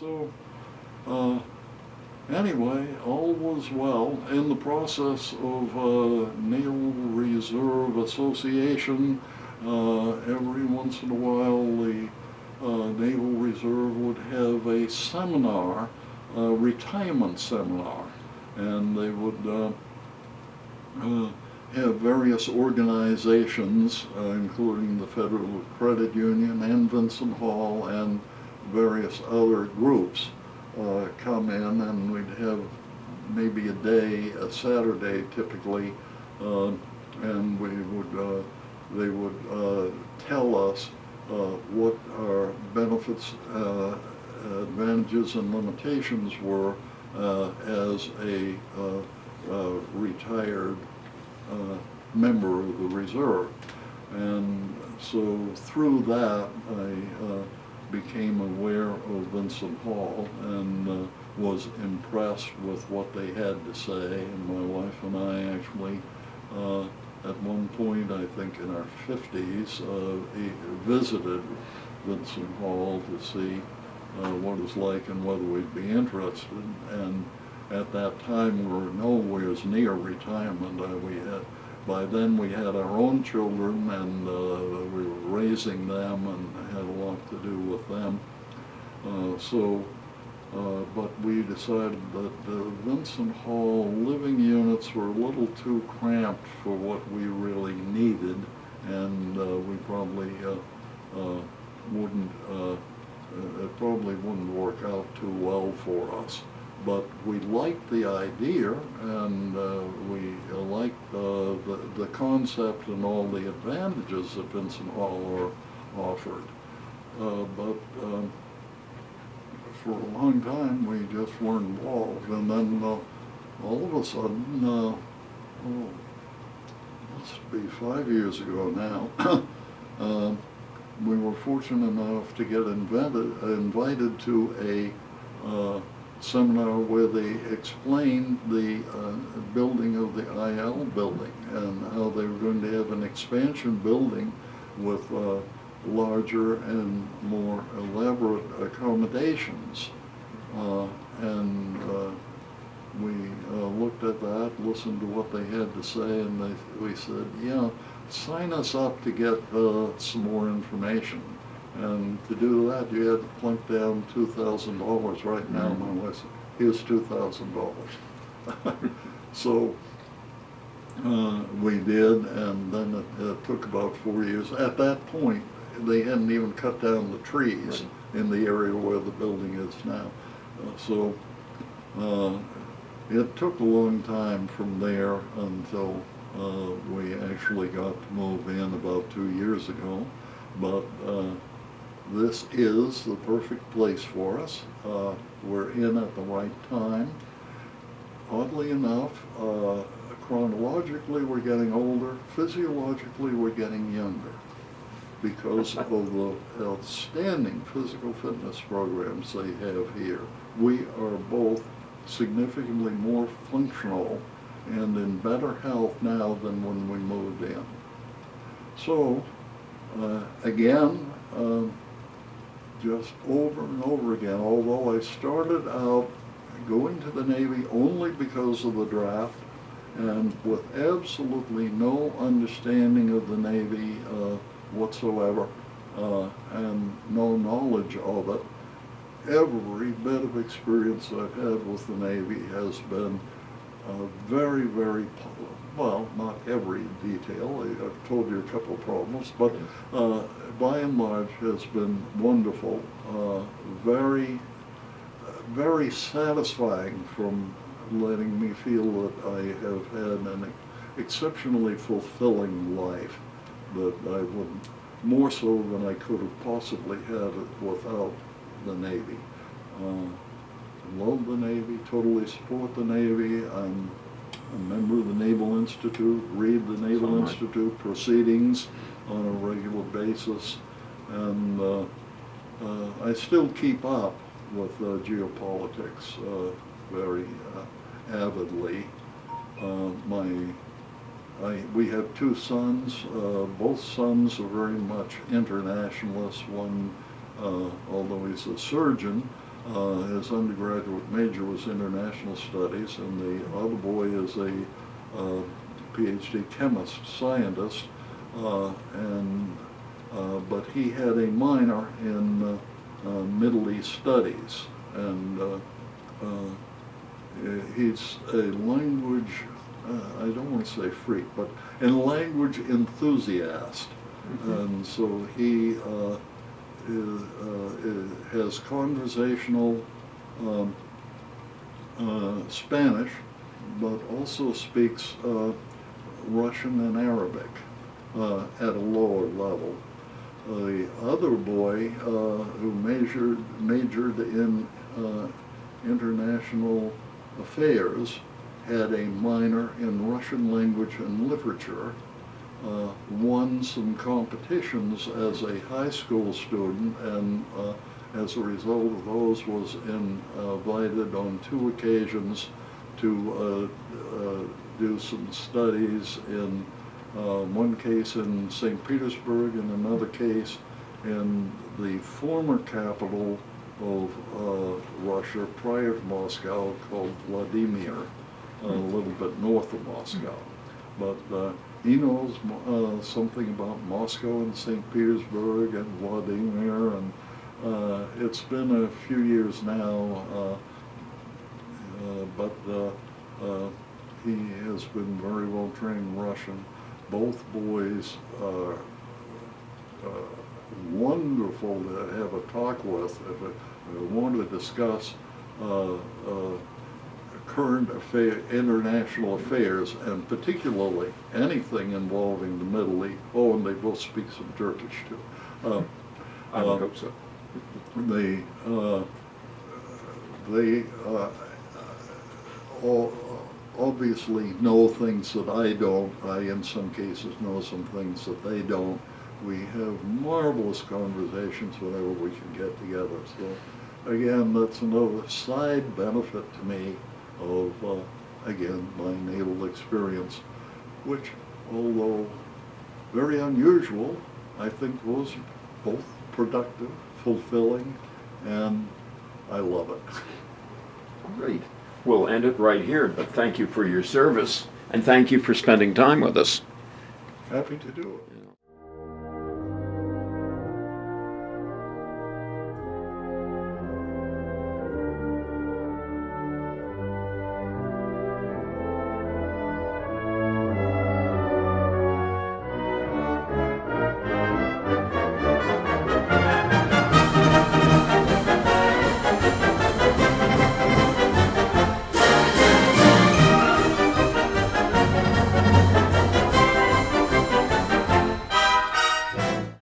So, anyway, all was well. In the process of Naval Reserve Association, every once in a while the Naval Reserve would have a seminar, a retirement seminar, and they would have various organizations, including the Federal Credit Union and Vincent Hall and various other groups, come in, and we'd have maybe a day, a Saturday typically, and they would tell us what our benefits, advantages, and limitations were as a retired member of the Reserve. And so through that, I became aware of Vincent Hall and was impressed with what they had to say. And my wife and I actually, at one point, I think in our 50s, visited Vincent Hall to see what it was like and whether we'd be interested. And at that time, we were nowhere near retirement. By then we had our own children, and we were raising them and had a lot to do with them. But we decided that the Vincent Hall living units were a little too cramped for what we really needed, and we probably it probably wouldn't work out too well for us. But we liked the idea, and we liked the concept and all the advantages that Vincent Hall offered. But for a long time, we just weren't involved. And then all of a sudden, must be 5 years ago now, we were fortunate enough to get invited to a seminar where they explained the building of the IL building and how they were going to have an expansion building with larger and more elaborate accommodations. We looked at that, listened to what they had to say, and we said, yeah, sign us up to get some more information. And to do that, you had to plunk down $2,000 right now. My wife said, here's $2,000. So we did, and then it took about 4 years. At that point, they hadn't even cut down the trees in the area where the building is now. So it took a long time from there until we actually got to move in about 2 years ago. But this is the perfect place for us. We're in at the right time. Oddly enough, chronologically we're getting older, physiologically we're getting younger because of the outstanding physical fitness programs they have here. We are both significantly more functional and in better health now than when we moved in. So, again, just over and over again, although I started out going to the Navy only because of the draft and with absolutely no understanding of the Navy whatsoever and no knowledge of it, every bit of experience I've had with the Navy has been very, very, well, not every detail. I've told you a couple of problems, but by and large has been wonderful, very, very satisfying from letting me feel that I have had an exceptionally fulfilling life that I would, more so than I could have possibly had it without the Navy. Love the Navy, totally support the Navy. I'm a member of the Naval Institute, read the Naval Institute proceedings on a regular basis, and I still keep up with geopolitics very avidly. We have two sons. Both sons are very much internationalists. One, although he's a surgeon, His undergraduate major was international studies, and the other boy is a PhD chemist, scientist, but he had a minor in Middle East studies, and he's a language, I don't want to say freak, but a language enthusiast. And so he has conversational Spanish, but also speaks Russian and Arabic at a lower level. The other boy who majored in international affairs had a minor in Russian language and literature, won some competitions as a high school student, and as a result of those was invited on 2 occasions to do some studies in one case in St. Petersburg and another case in the former capital of Russia prior to Moscow, called Vladimir, a little bit north of Moscow. But he knows something about Moscow and St. Petersburg and Vladimir, and it's been a few years now, but he has been very well trained in Russian. Both boys are wonderful to have a talk with if I want to discuss current international affairs, and particularly anything involving the Middle East. Oh, and they both speak some Turkish too. I would hope so. They obviously know things that I don't. I, in some cases, know some things that they don't. We have marvelous conversations whenever we can get together. So, again, that's another side benefit to me of, again, my naval experience, which, although very unusual, I think was both productive, fulfilling, and I love it. Great. We'll end it right here, but thank you for your service, and thank you for spending time with us. Happy to do it.